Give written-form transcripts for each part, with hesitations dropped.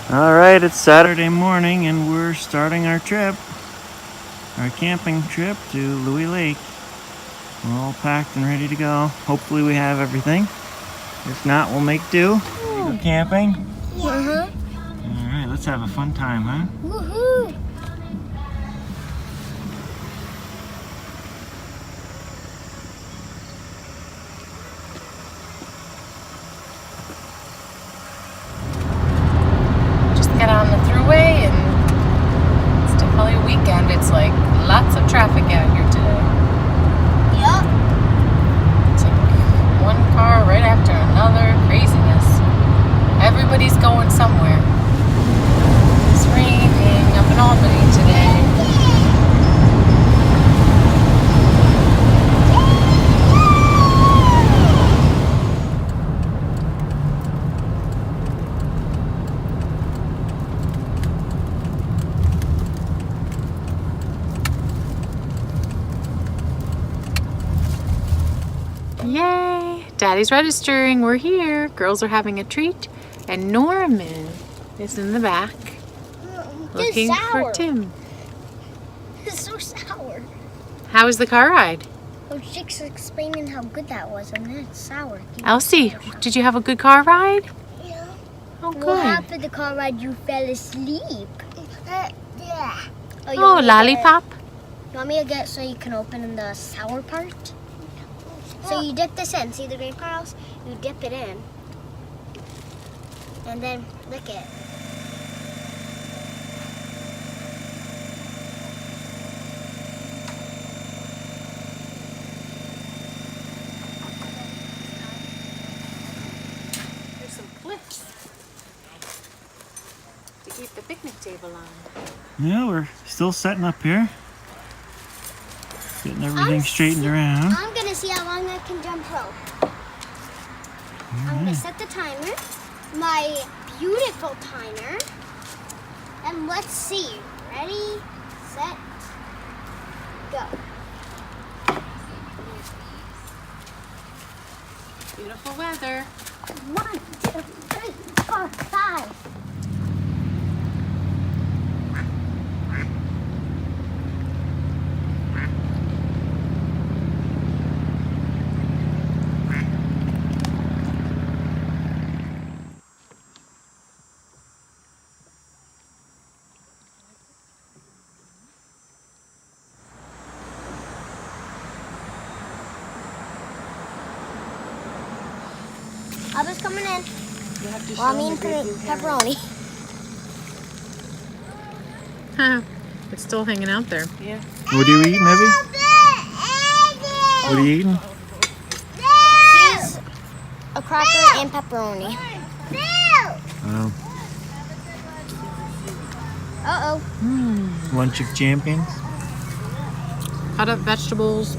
Alright, it's Saturday morning and we're starting our trip. Our camping trip to Lewey Lake. We're all packed and ready to go. Hopefully we have everything. If not, we'll make do. Go camping? Yeah. Alright, let's have a fun time, huh? Woohoo! Just got on the thruway and it's definitely a weekend. It's like lots of traffic out here today. Yup. It's like one car right after another. Craziness. Everybody's going somewhere. It's raining up in Albany today. Yay! Daddy's registering. We're here. Girls are having a treat. And Norman is in the back looking for Tim. It's so sour. How was the car ride? I was just explaining how good that was, and then it's sour. Elsie, did you have a good car ride? Yeah. Oh, Well, good. after the car ride, you fell asleep. Yeah. You Oh, want me to lollipop. you want me to get so you can open the sour part? So you dip this in. See the green piles? You dip it in. And then lick it. There's some clips to keep the picnic table on. Yeah, we're still setting up here. Getting everything straightened around. I'm going to see how long I can jump rope. I'm going to set the timer. My beautiful timer. And let's see. Ready, set, go. Beautiful weather. 1, 2, 3, 4, 5. Bubba's coming in. You have to Well, I mean pepperoni. It's still hanging out there. Yeah. What are you eating, Evie? What are you eating? Cheese, a cracker, and pepperoni. Oh, Uh-oh. lunch of champions. Cut up vegetables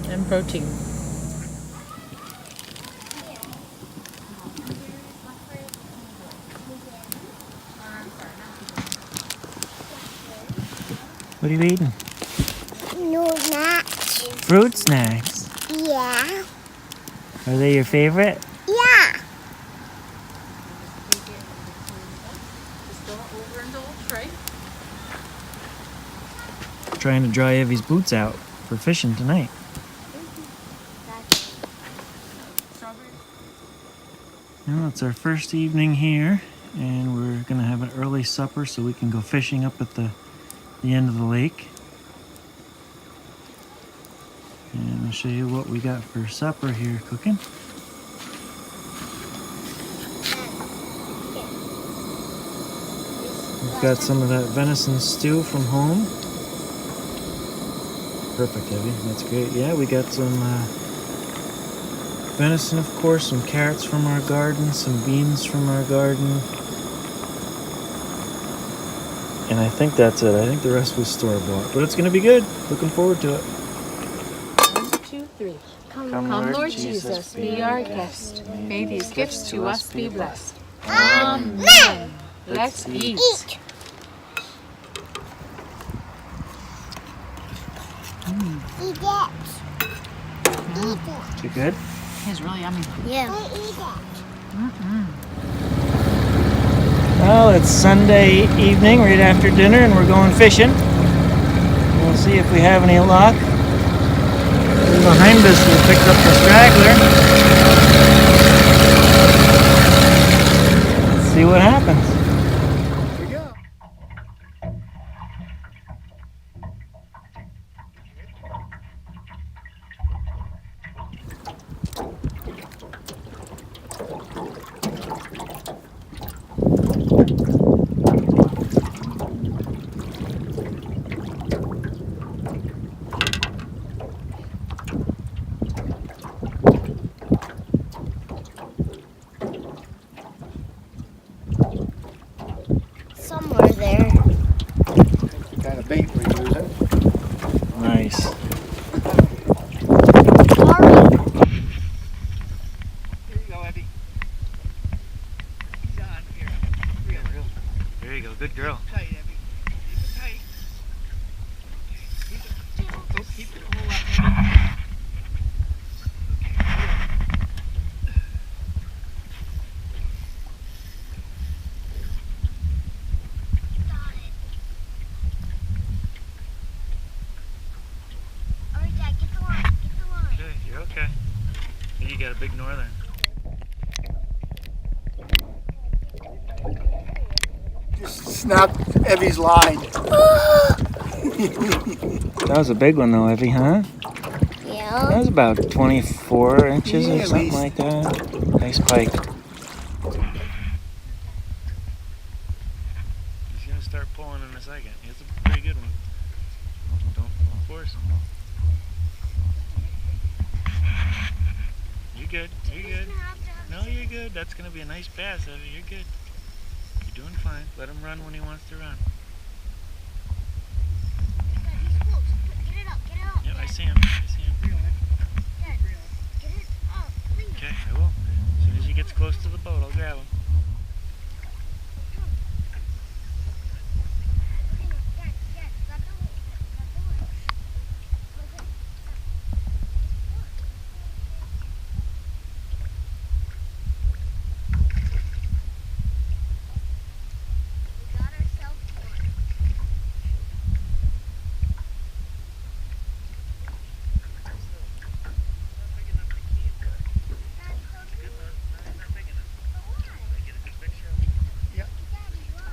and protein. What are you eating? No nuts. Fruit snacks. Yeah. Are they your favorite? Yeah. Trying to dry Evie's boots out for fishing tonight. Well, it's our first evening here, and we're gonna have an early supper so we can go fishing up at the end of the lake. And I'll show you what we got for supper here cooking. We've got some of that venison stew from home. Perfect, Evie. That's great. Yeah, we got some venison, of course, some carrots from our garden, some beans from our garden. And I think that's it. I think the rest was store-bought. But it's going to be good. Looking forward to it. 1, 2, 3. Come, Lord Jesus, be our guest. May these gifts to us be blessed. Amen. Let's eat. Eat. Eat it. Eat it. Is it good? It's really yummy. Yeah. Mm-mm. Well, it's Sunday evening, right after dinner, and we're going fishing. We'll see if we have any luck. Behind us, we picked up the straggler. Let's see what happens. Here we go. Somewhere there. What kind of bait we're using? Nice. Sorry. Here you go, Abby. He's on here. Real. There you go, good girl. Tight, Abby. Keep it tight. Keep it a whole lot tighter. Got it. All right, Dad, get the line. Get the line. Okay, you're okay. I think you got a big northern. Just snapped Evie's line. That was a big one though, Evie, huh? Yeah. That was about 24 inches Yeah, or at something least. like that. Nice pike. He's gonna start pulling in a second. It's a pretty good one. Don't force him. You're good. You're good. No, you're good. That's gonna be a nice pass, Evie. You're good. You're doing fine. Let him run when he wants to run. Dad, he's close. Get it up. Get it up. Yep, I see him. I see him. Dad, get it up, please. Okay, I will. As soon as he gets close to the boat, I'll grab him. Dad, grab the hook. Grab the hook. Okay. We got ourselves one. Dad, so do you. But why? Yep. Daddy, why?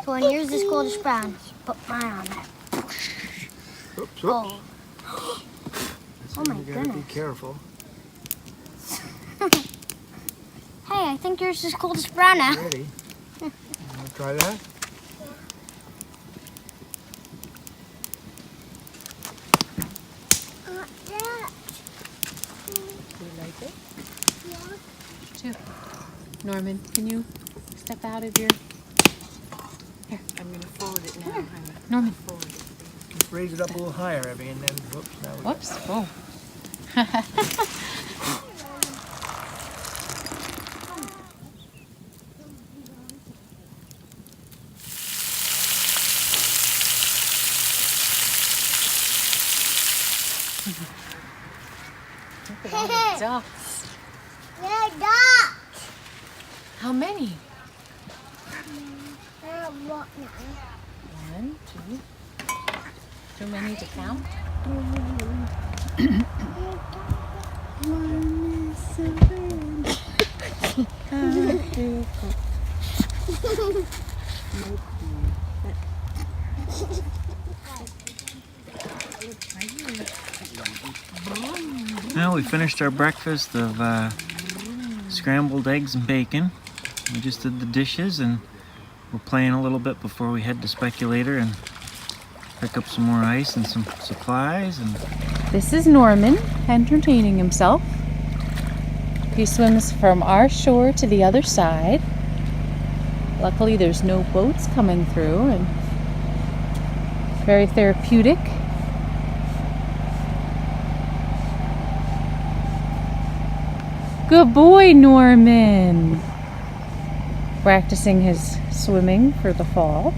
So when yours is goldish brown, put mine on it. Oops, Oh. Oh my You gotta be goodness. careful. Hey, I think yours is goldish brown now. Ready? You wanna try that? Yeah. Do you like it? Yeah. Too. Norman, can you step out of your... Here, I'm going to forward it now. Norman, forward it. Just raise it up a little higher, Abby, and then whoops. Now we Whoops. Oh. Look at all the ducks. Yeah, duck. How many? What now? 1, 2. Too many to count? Well, we finished our breakfast of scrambled eggs and bacon. We just did the dishes and we're playing a little bit before we head to Speculator and pick up some more ice and some supplies. And This is Norman entertaining himself. He swims from our shore to the other side. Luckily, there's no boats coming through, and very therapeutic. Good boy, Norman. Practicing his swimming for the fall.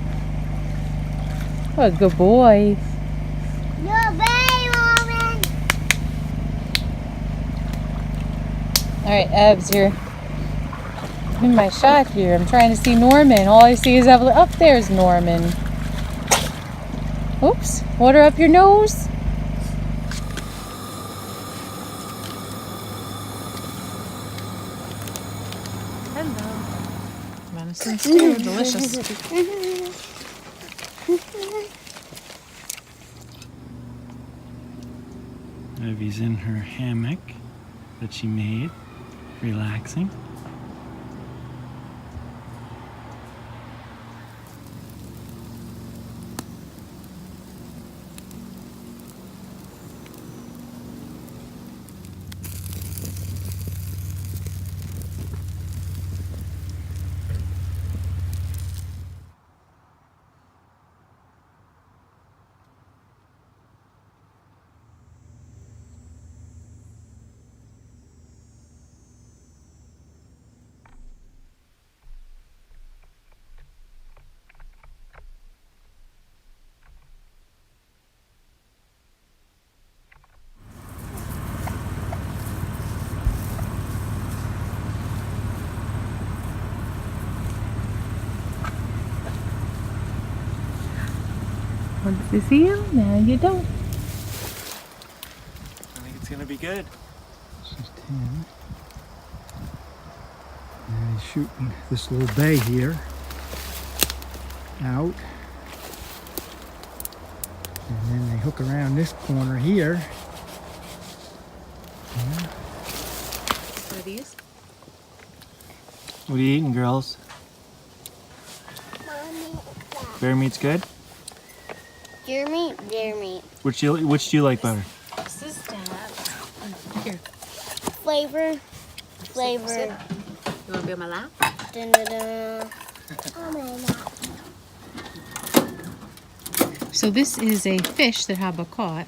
What a good boy. No, baby, Norman. Alright, Ebs, you're in my shot here. I'm trying to see Norman. All I see is Evelyn. Up there's Norman. Oops. Water up your nose. Hello. Venison stew. Delicious. Evie's in her hammock that she made, relaxing. Once you see him, now you don't. I think it's gonna be good. This is Tim. And he's shooting this little bay here out. And then they hook around this corner here. Yeah. What are these? What are you eating, girls? Bear meat's good? Deer meat, deer meat. Which do you like better? This is Dad. Here. Flavor. You want to be on my lap? Dun, dun, dun. Oh my God. So this is a fish that Haba caught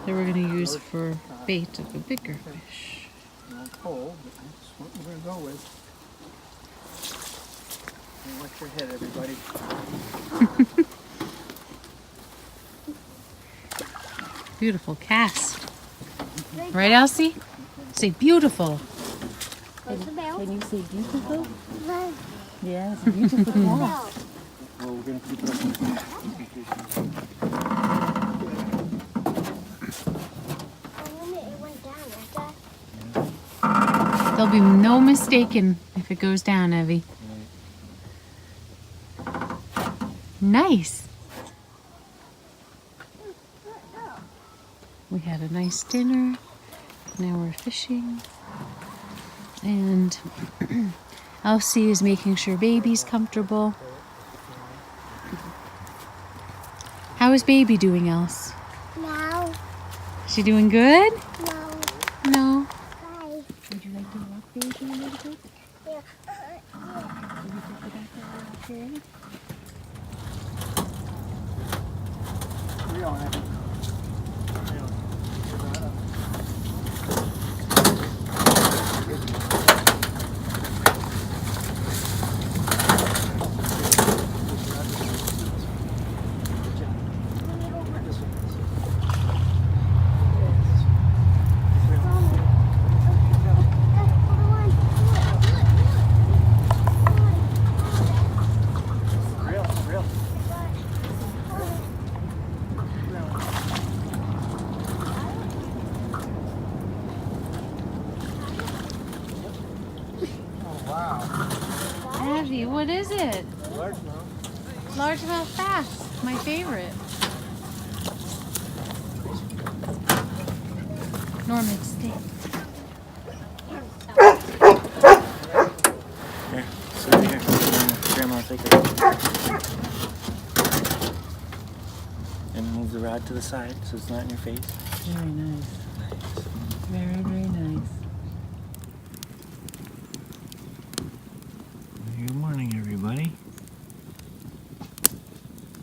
that we're going to use for bait of a bigger fish. Not cold, but that's what we're going to go with. And watch your head, everybody. Beautiful cast. Right, Elsie? Say beautiful. Where's the bell? Can you say beautiful? Bell. Yes, beautiful cast. Bell. Well, we're gonna keep it up. It went down like that. There'll be no mistaking if it goes down, Evie. Nice. We had a nice dinner. Now we're fishing. And Elsie is making sure baby's comfortable. How is baby doing, Else? No. She doing good? No. No. Hi. Would you like to walk baby a little bit? Yeah. We don't have it. Abby, what is it? Largemouth. Largemouth bass, my favorite. Norman, stay. Here, sit here. Grandma, take it. And move the rod to the side so it's not in your face. Very nice. Very, very nice. Good morning, everybody.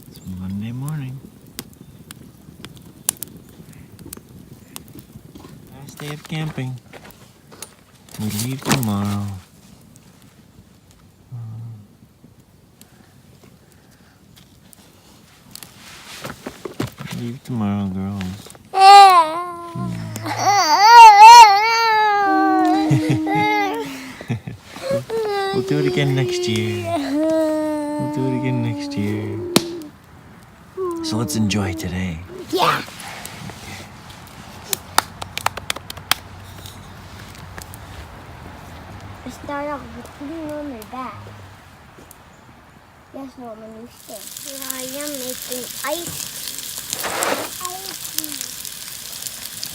It's Monday morning. Last day of camping. We leave tomorrow. Leave tomorrow, girls. do it again next year. We'll do it again next year. So let's enjoy today. Yeah. I start off with putting on my back. Yes, Norman, you stay. Here I am making iced tea.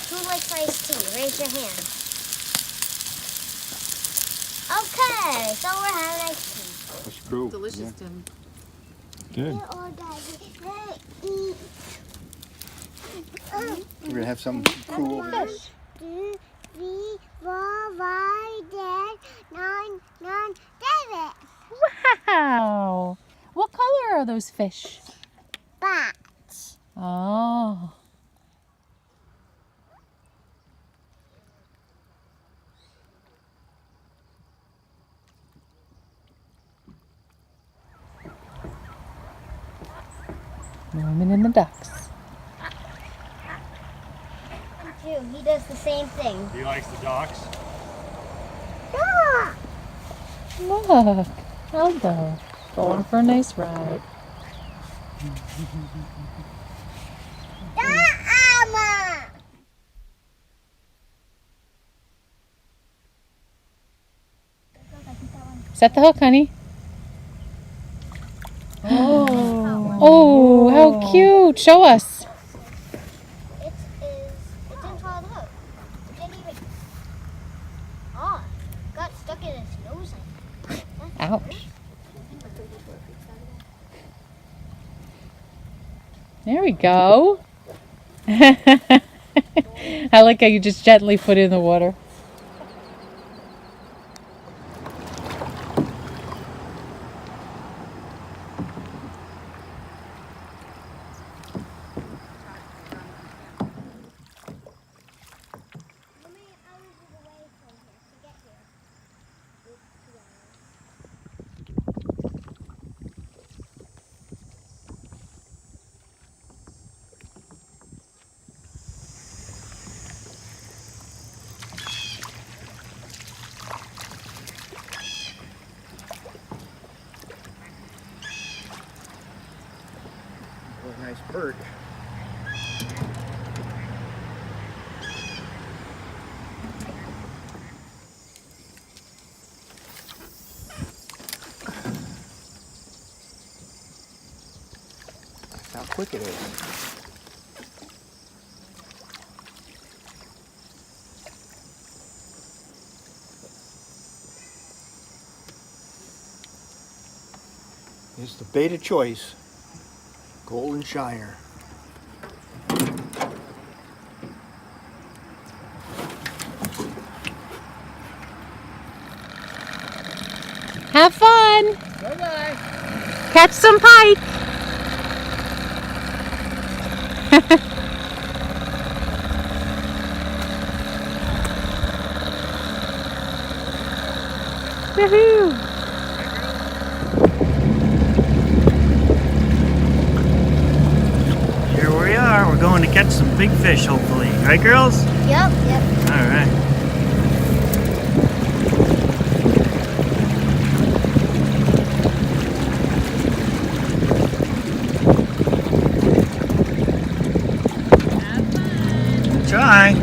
Who likes iced tea? Raise your hand. Okay, so we're having iced tea. That's cool. Delicious, Tim. Good. We're all Daddy. Let's eat. We're gonna have something cool over there. 1, 2, 3, 4, 5, 6, 9, 10. Wow! What color are those fish? Bats. Oh. Norman and the ducks. Too. He does the same thing. He likes the docks. Yeah. Look, Aldo, going for a nice ride. Mama. Set the hook, honey. Oh, how cute. Show us. It didn't follow the hook. It didn't even. Oh, it got stuck in his nose. Ouch. There we go. I like how you just gently put it in the water. What a nice perch. That's how quick it is. It's the bait of choice. Golden Shiner. Have fun. Bye-bye. Catch some pike. Woohoo! Here we are. We're going to catch some big fish, hopefully. Right, girls? Yep. All right. Try.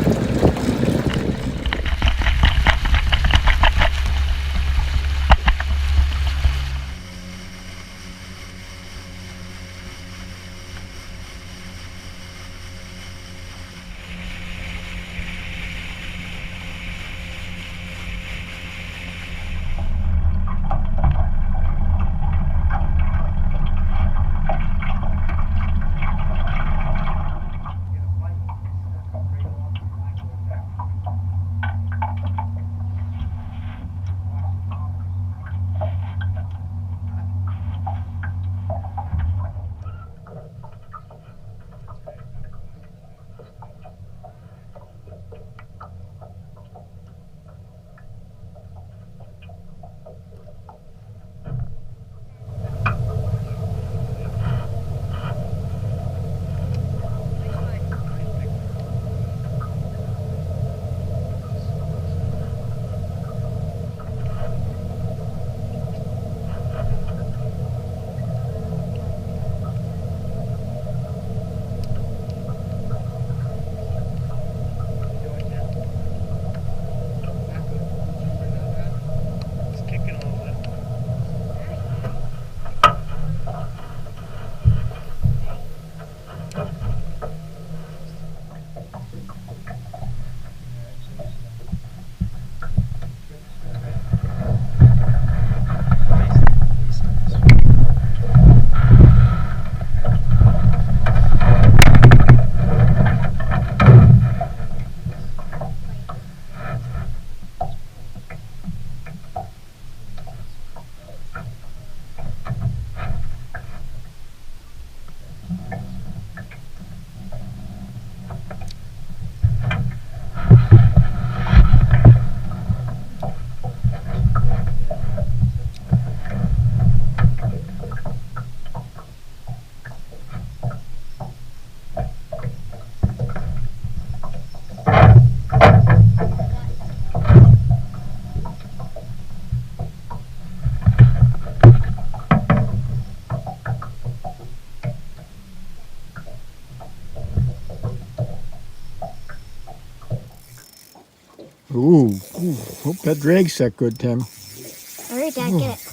Ooh, hope that drag set good, Tim. All right, Dad, get it.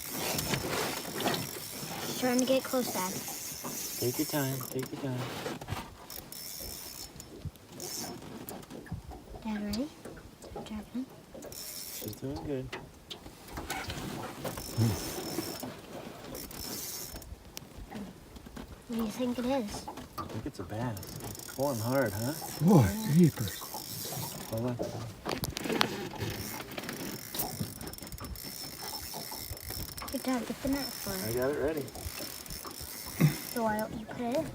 Just trying to get close, Dad. Take your time, take your time. Dad, ready? Drop in. She's doing good. What do you think it is? I think it's a bass. Pulling hard, huh? Boy, jeepers. Hold on. Good Dad, get the net for I it. got it ready. So why don't you put it in?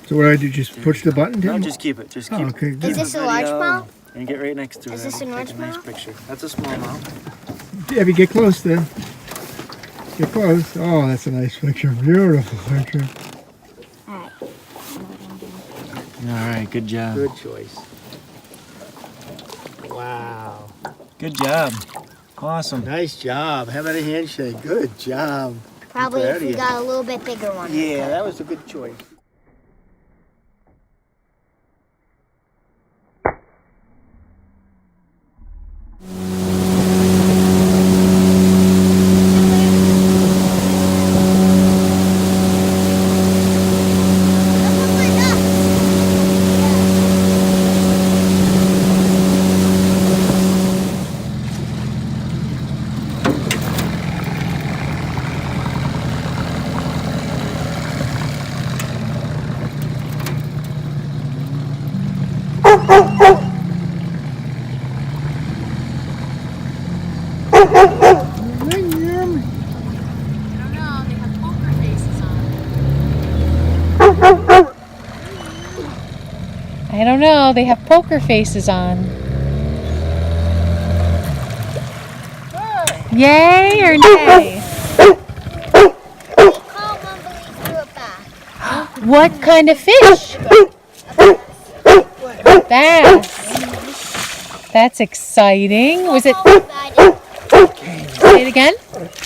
So what I do, just push the button, Tim? No, just keep it. Just keep Oh, it. okay, Is good. this a large mouth? And get right next to it. Is this a Take large a nice mouth? picture. That's a small mouth. Debbie, get close then. Get close. Oh, that's a nice picture. Beautiful picture. All right. All right, good job. Good choice. Wow. Good job. Awesome. Nice job. How about a handshake? Good job. Probably Proud if of we you. got a little bit bigger one. Yeah, that was a good choice. I don't know, they have poker faces on. Yay or nay? Call Mom, but we threw it back. What kind of fish? Bass. That's exciting. Was it? Say it again?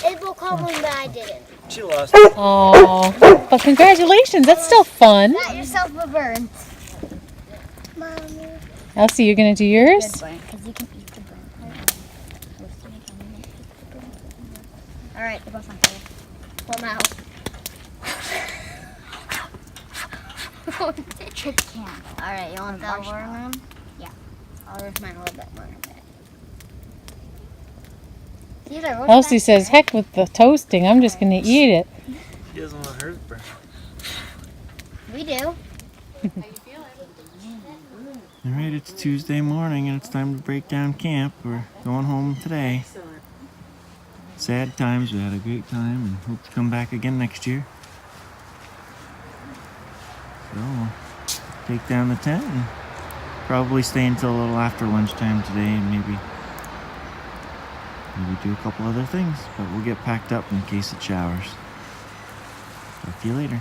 It will call me, but I didn't. She lost. Oh, but congratulations. That's still fun. Got yourself a burn. Mommy. Elsie, you're gonna do yours? Because you can eat the burn. All right, it goes on fire. Pull them out. Chip can. All right, you want that one? Yeah. I'll roast mine a little bit more. Elsie says, heck with the toasting. I'm just gonna eat it. She doesn't want hers burn. We do. All right, it's Tuesday morning and it's time to break down camp. We're going home today. Sad times. We had a great time and hope to come back again next year. So we'll take down the tent and probably stay until a little after lunchtime today and maybe do a couple other things. But we'll get packed up in case it showers. Talk to you later.